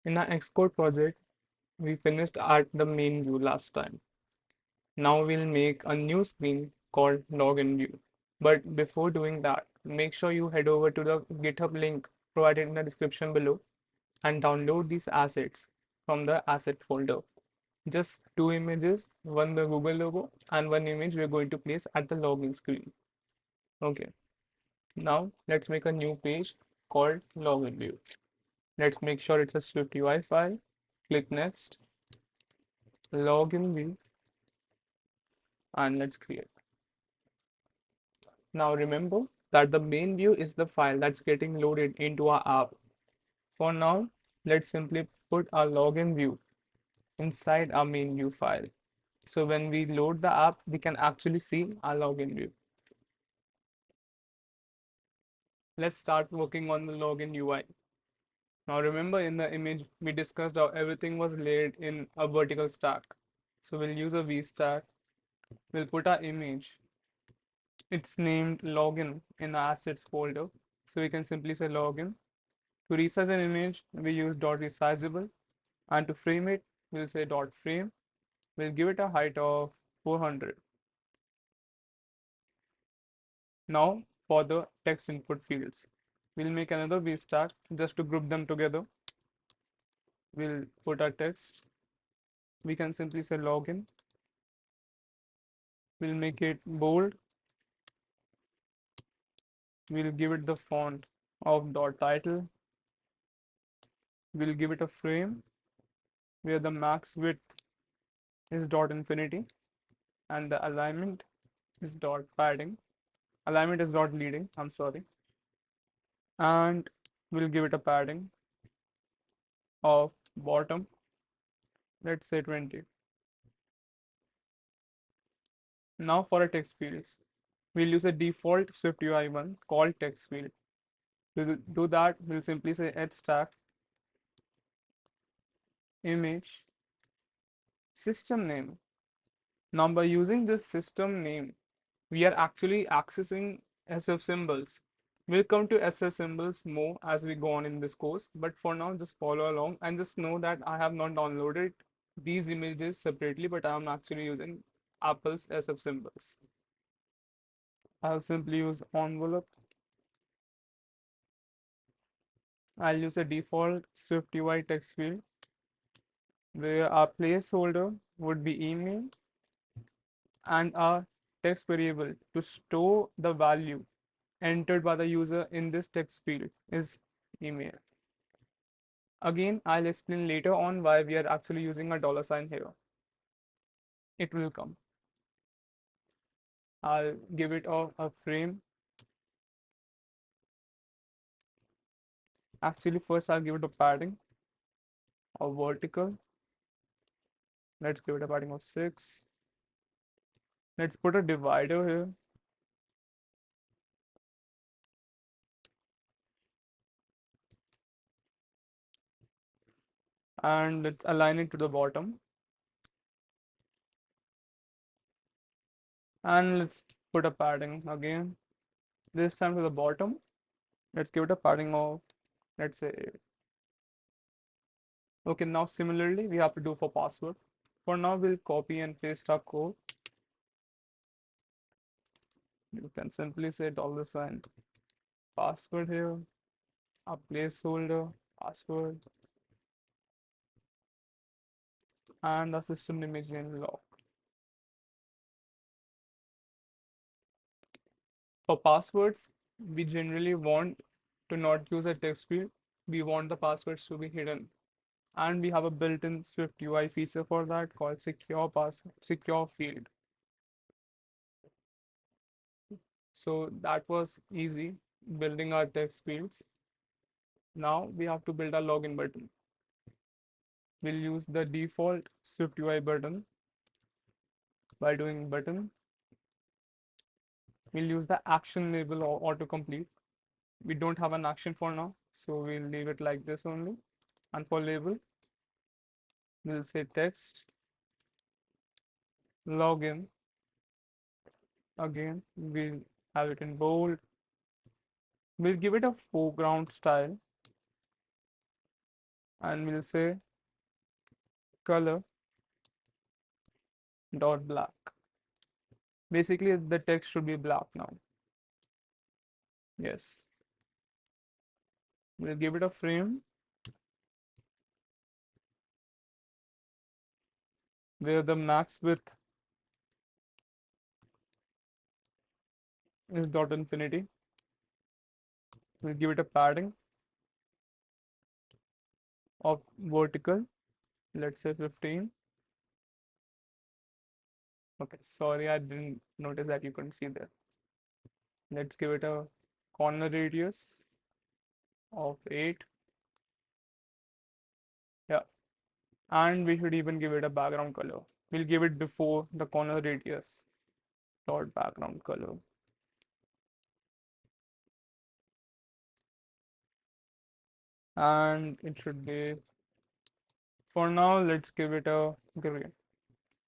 In our Xcode project, we finished at the main view last time. Now we'll make a new screen called login view. But before doing that, make sure you head over to the GitHub link provided in the description below and download these assets from the asset folder. Just two images, one the Google logo and one image we're going to place at the login screen. Okay, now let's make a new page called login view. Let's make sure it's a SwiftUI file. Click next, login view, and let's create. Now remember that the main view is the file that's getting loaded into our app. For now, let's simply put our login view inside our main view file. So when we load the app, we can actually see our login view. Let's start working on the login UI. Now remember in the image, we discussed how everything was laid in a vertical stack. So we'll use a V stack. We'll put our image. It's named login in the assets folder. So we can simply say login. To resize an image, we use .resizable, and to frame it, we'll say .frame. We'll give it a height of 400. Now for the text input fields, we'll make another V stack just to group them together. We'll put our text. We can simply say login. We'll make it bold. We'll give it the font of .title. We'll give it a frame where the max width is .infinity and the alignment is .padding. Alignment is .leading, I'm sorry. And we'll give it a padding of bottom, let's say 20. Now for a text fields, we'll use a default SwiftUI one called text field. To do that, we'll simply say add stack image system name. Now by using this system name, we are actually accessing SF symbols. We'll come to SF symbols more as we go on in this course, but for now, just follow along and just know that I have not downloaded these images separately, but I'm actually using Apple's SF symbols. I'll simply use envelope. I'll use a default SwiftUI text field where our placeholder would be email and our text variable to store the value entered by the user in this text field is email. Again, I'll explain later on why we are actually using a dollar sign here. It will come. I'll give it a frame. Actually, first I'll give it a padding of vertical. Let's give it a padding of 6. Let's put a divider here. And let's align it to the bottom. And let's put a padding again. This time to the bottom. Let's give it a padding of, let's say, okay, now similarly we have to do for password. For now, we'll copy and paste our code. You can simply say dollar sign password here, a placeholder, password, and a system image name log. For passwords, we generally want to not use a text field. We want the passwords to be hidden. And we have a built-in Swift UI feature for that called secure field. So that was easy building our text fields. Now we have to build a login button. We'll use the default Swift UI button by doing button. We'll use the action label or autocomplete. We don't have an action for now, so we'll leave it like this only. And for label, we'll say text login. Again, we'll have it in bold. We'll give it a foreground style. and we'll say color dot black. Basically, the text should be black now. Yes. We'll give it a frame where the max width is dot infinity. We'll give it a padding of vertical, let's say 15. Okay, sorry, I didn't notice that you couldn't see there. Let's give it a corner radius of 8. Yeah, and we should even give it a background color. We'll give it before the corner radius dot background color. And it should be, for now, let's give it a gray.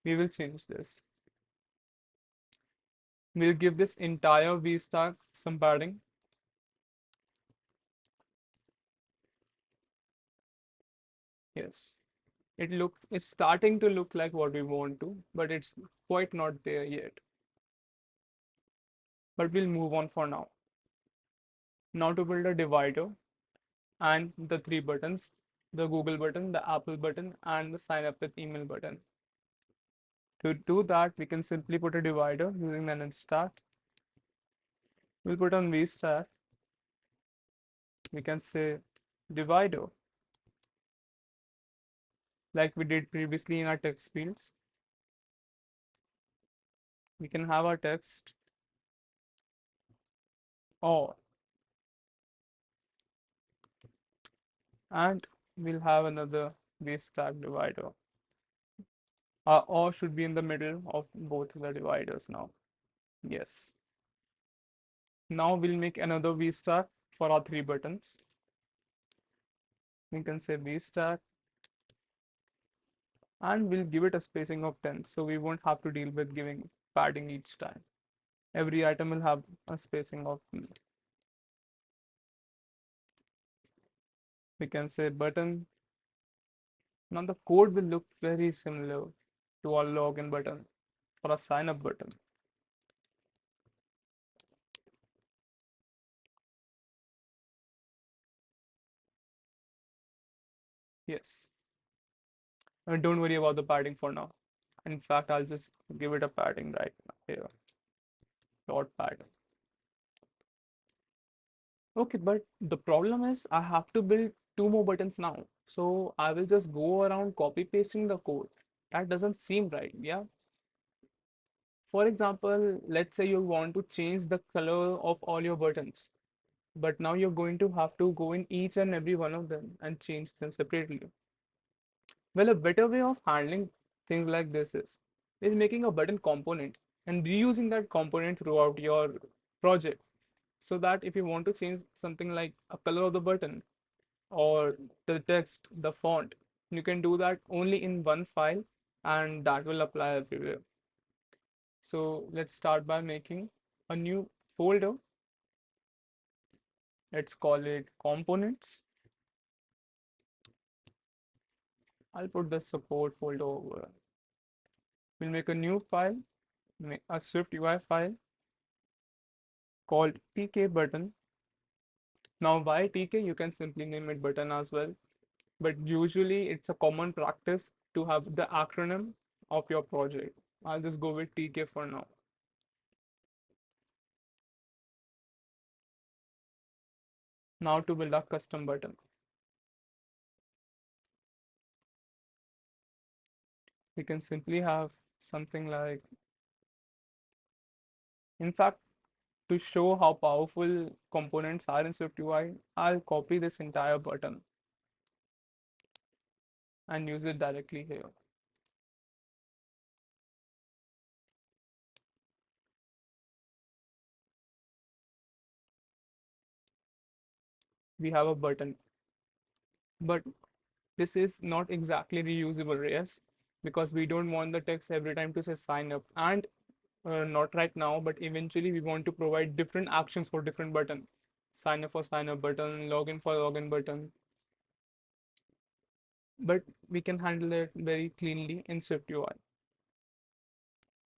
We will change this. We'll give this entire V stack some padding. Yes. It's starting to look like what we want to, but it's quite not there yet. But we'll move on for now. Now to build a divider and the three buttons, the Google button, the Apple button, and the sign up with email button. To do that, we can simply put a divider using the net stack. We'll put on V stack. We can say divider, like we did previously in our text fields. We can have our text or, and we'll have another V stack divider. Or should be in the middle of both the dividers now. Yes. Now we'll make another V stack for our three buttons. We can say V stack and we'll give it a spacing of 10. So we won't have to deal with giving padding each time. Every item will have a spacing of, we can say button. Now the code will look very similar to our login button or a sign up button. Yes. And don't worry about the padding for now. In fact, I'll just give it a padding right now here. Dot padding. Okay, but the problem is I have to build two more buttons now. So I will just go around copy pasting the code. That doesn't seem right, yeah? For example, let's say you want to change the color of all your buttons, but now you're going to have to go in each and every one of them and change them separately. Well, a better way of handling things like this is making a button component and reusing that component throughout your project so that if you want to change something like a color of the button or the text, the font, you can do that only in one file and that will apply everywhere. So let's start by making a new folder. Let's call it components. I'll put the support folder over. We'll make a new file, make a SwiftUI file called TK button. Now why TK? You can simply name it button as well. But usually it's a common practice to have the acronym of your project. I'll just go with TK for now. Now to build a custom button. We can simply have something like, in fact, to show how powerful components are in SwiftUI, I'll copy this entire button and use it directly here. We have a button, but this is not exactly reusable, yes, because we don't want the text every time to say sign up and not right now, but eventually we want to provide different actions for different button. Sign up for sign up button, login for login button. but we can handle it very cleanly in SwiftUI.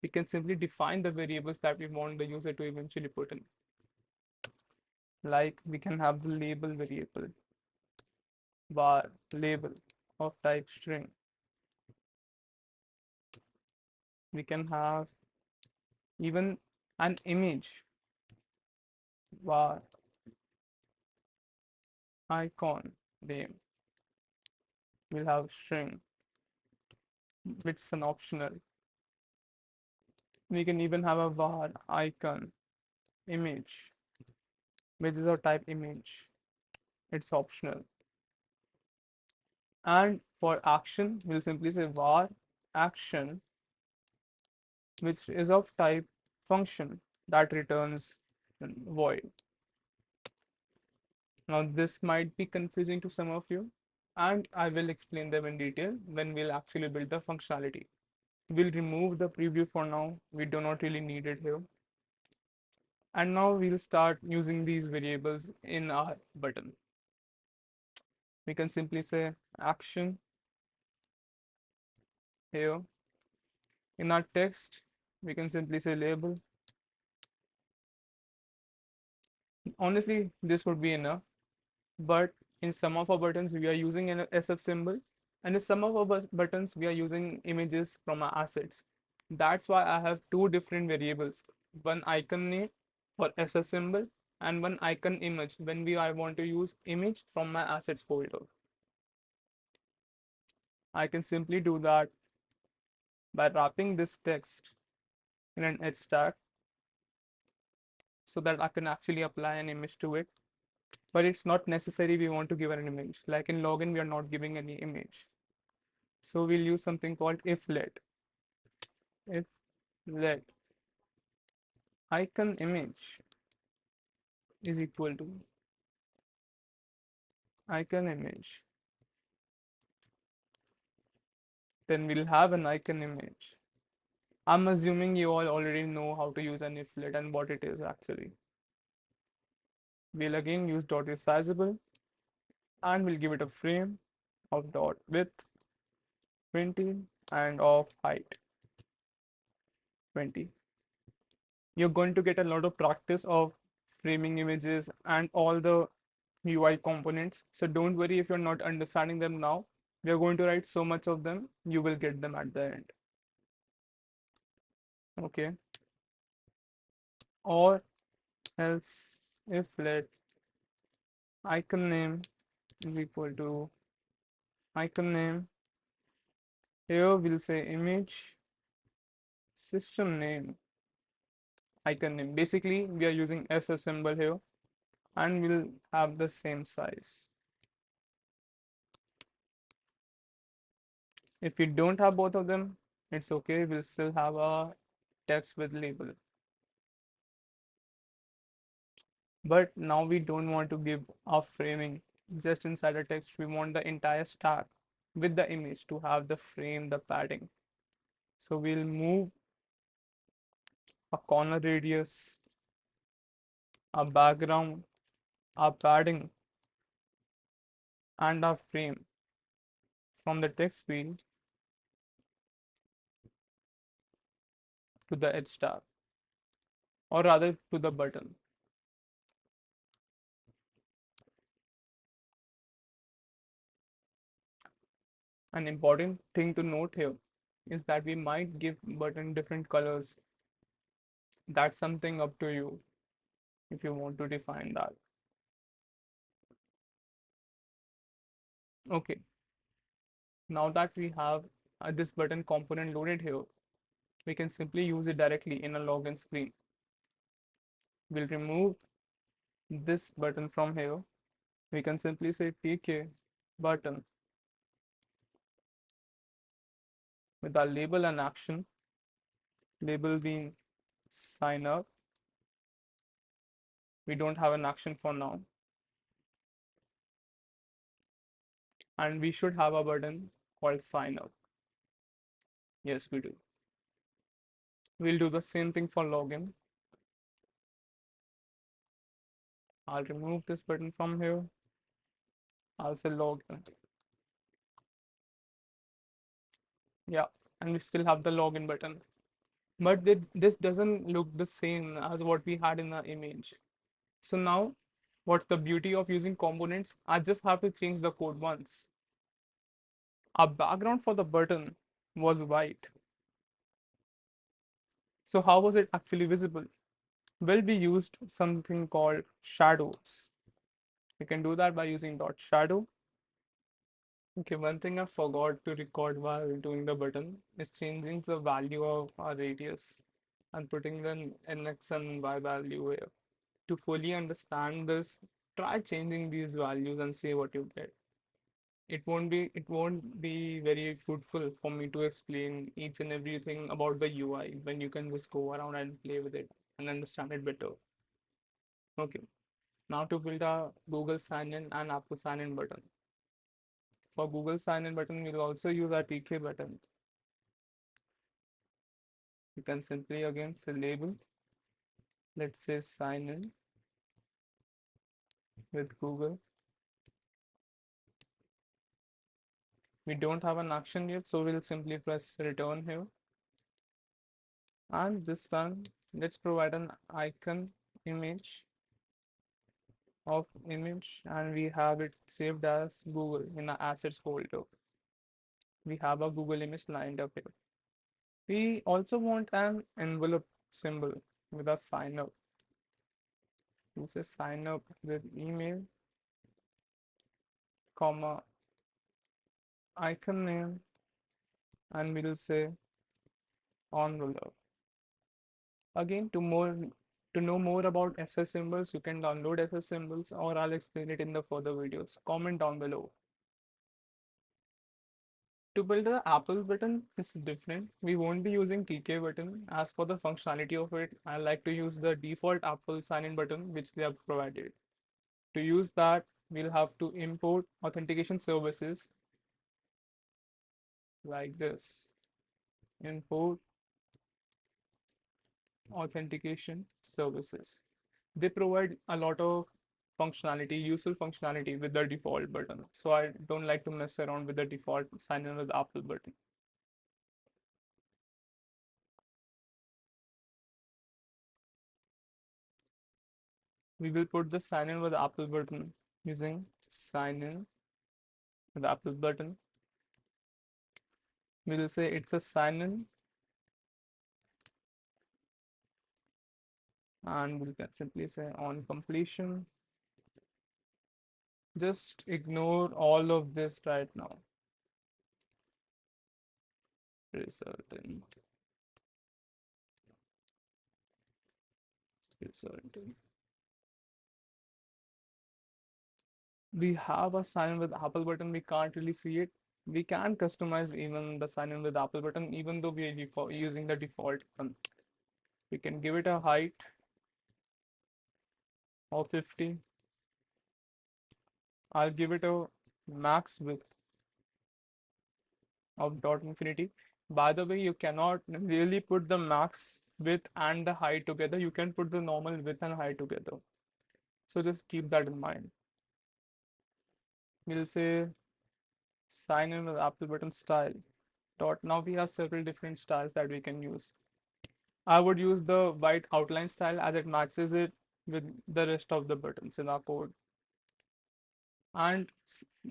We can simply define the variables that we want the user to eventually put in. Like we can have the label variable, var label of type string. We can have even an image, var icon name. We'll have string, which is an optional. We can even have a var icon image, which is a type image. It's optional. And for action, we'll simply say var action, which is of type function that returns void. Now, this might be confusing to some of you, and I will explain them in detail when we'll actually build the functionality. We'll remove the preview for now. We do not really need it here. And now we'll start using these variables in our button. We can simply say action here. In our text, we can simply say label. Honestly, this would be enough, but in some of our buttons, we are using an SF symbol, and in some of our buttons, we are using images from our assets. That's why I have two different variables, one icon name for SF symbol and one icon image when I want to use image from my assets folder. I can simply do that by wrapping this text in an edge tag so that I can actually apply an image to it. But it's not necessary we want to give an image. Like in login, we are not giving any image. So we'll use something called if let. If let icon image is equal to icon image, then we'll have an icon image. I'm assuming you all already know how to use an if let and what it is actually. We'll again use dot resizable and we'll give it a frame of dot width 20 and of height 20. You're going to get a lot of practice of framing images and all the UI components. So don't worry if you're not understanding them now. We are going to write so much of them, you will get them at the end. Okay. Or else if let icon name is equal to icon name. Here we'll say image system name icon name. Basically, we are using SF symbol here and we'll have the same size. If we don't have both of them, it's okay. We'll still have a text with label. But now we don't want to give a framing just inside a text. We want the entire stack with the image to have the frame, the padding. So we'll move a corner radius, a background, a padding, and a frame from the text field to the edge tab, or rather to the button. An important thing to note here is that we might give button different colors. That's something up to you if you want to define that. Okay, now that we have this button component loaded here, we can simply use it directly in a login screen. We'll remove this button from here. We can simply say tk button with our label and action, label being sign up. We don't have an action for now. And we should have a button called sign up. Yes, we do. We'll do the same thing for login. I'll remove this button from here. I'll say login. Yeah, and we still have the login button. But this doesn't look the same as what we had in the image. So now, what's the beauty of using components? I just have to change the code once. Our background for the button was white. So how was it actually visible? Well, we used something called shadows. We can do that by using dot shadow. Okay, one thing I forgot to record while doing the button is changing the value of our radius and putting the nx and y value here. To fully understand this, try changing these values and see what you get. It won't be very fruitful for me to explain each and everything about the UI when you can just go around and play with it and understand it better. Okay, now to build a Google sign in and Apple sign in button. For Google sign in button, we'll also use our TK button. You can simply again say label, let's say sign in with Google. We don't have an action yet, so we'll simply press return here. And this time, let's provide an icon image of image, and we have it saved as Google in our assets folder. We have a Google image lined up here. We also want an envelope symbol with a sign up. We'll say sign up with email, comma, icon name, and we'll say envelope. Again, to know more about SS symbols, you can download SS symbols or I'll explain it in the further videos. Comment down below. To build the Apple button is different. We won't be using TK button. As for the functionality of it, I like to use the default Apple sign-in button which they have provided. To use that, we'll have to import authentication services like this. Import authentication services. They provide a lot of functionality, useful functionality with the default button. So I don't like to mess around with the default sign in with Apple button. We will put the sign in with Apple button using sign in with Apple button. We will say it's a sign in and we can simply say on completion. Just ignore all of this right now. Resulting. Resulting. We have a sign in with Apple button. We can't really see it. We can customize even the sign in with Apple button, even though we are using the default one. We can give it a height of 50. I'll give it a max width of dot infinity. By the way, you cannot really put the max width and the height together. You can put the normal width and height together. So just keep that in mind. We'll say sign in with Apple button style. Dot. Now we have several different styles that we can use. I would use the white outline style as it matches it with the rest of the buttons in our code. And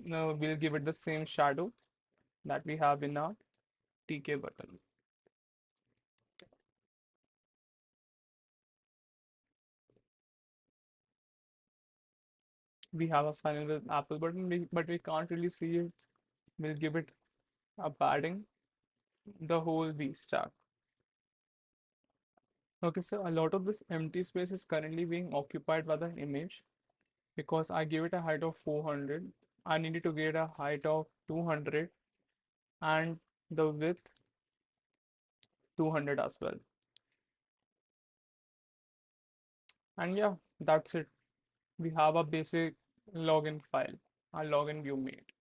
we'll give it the same shadow that we have in our TK button. We have a sign in with Apple button, but we can't really see it. We'll give it a padding, the whole V stack. Okay, so a lot of this empty space is currently being occupied by the image because I gave it a height of 400. I needed to get a height of 200 and the width 200 as well. And yeah, that's it. We have a basic login file, a login view made.